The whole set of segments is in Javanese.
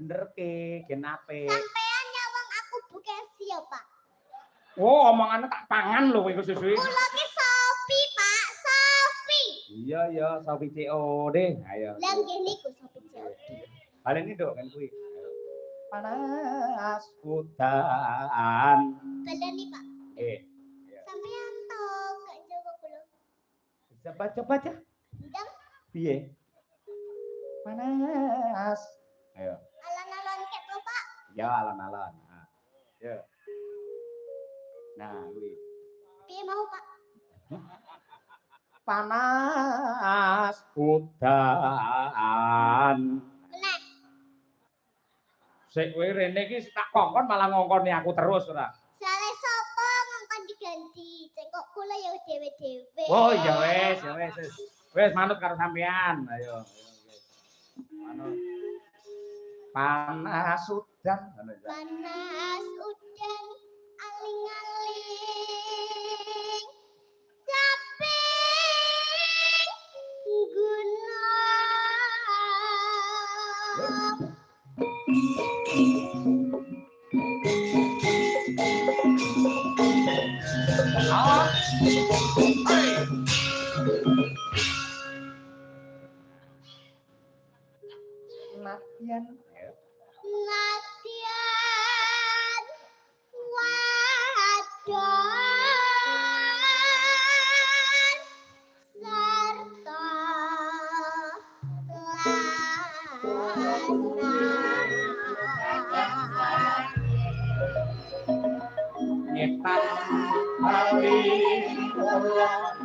benerke gen apik. Sampean nyawang aku Bukesi ya, Pak. Oh, omongannya tak pangan lho kowe susui. Kula ki Sofi, Pak. Sofi. Iya, Sofi COD. Ayo. Lah nggih niku Sofi COD. Baleni nduk kan kuwi. Panas udan. Baleni, Pak. Iya. Sampean to gak jawa kula. Bisa baca. Ndang Piye? Panas. Ayo. alon-alon ket to, Pak. Ya alon-alon. Nah. Ya. Nah, kuwi. Piye mau, Pak? Panas udan. Meneh. Sik kowe rene iki tak kongkon malah ngongkoni aku terus ora. Sale sapa ngongkon diganti. Cek kok kula ya dhewe-dhewe. Oh iya wis. Wis manut karo sampean. Ayo. Manut. Panas udan. Panas udan aling-aling caping gunung. Latihan. Latihan wadon serta lanang. Nyetan hari ulon.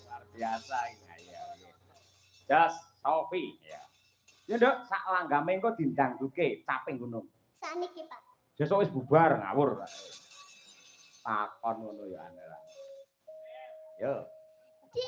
Luar biasa ini ya. Jas Sofi ya. Ya nduk sak langgame engko dindangduke caping gunung. Saniki, Pak. Besok wis bubar ngawur. Takon ngono ya Andra. Yo. Di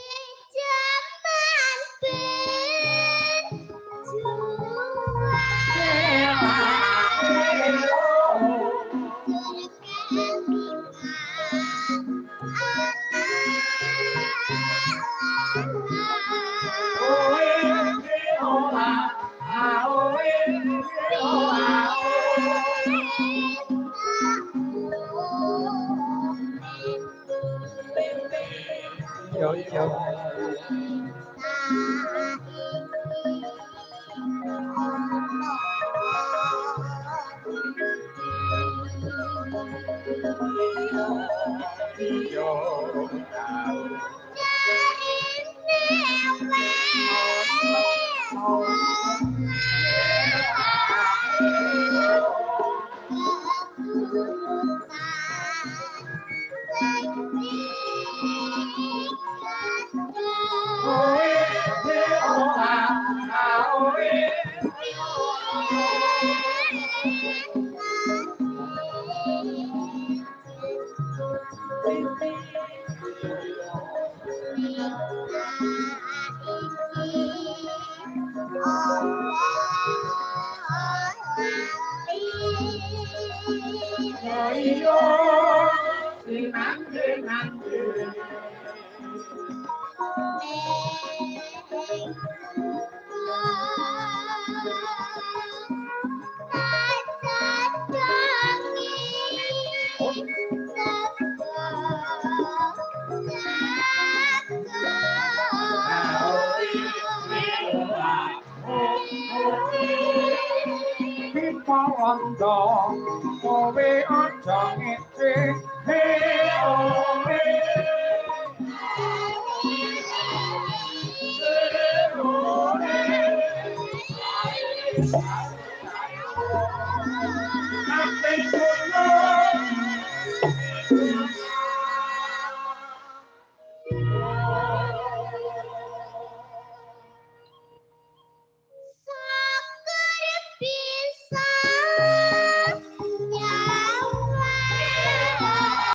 jaman Kowe aja ngece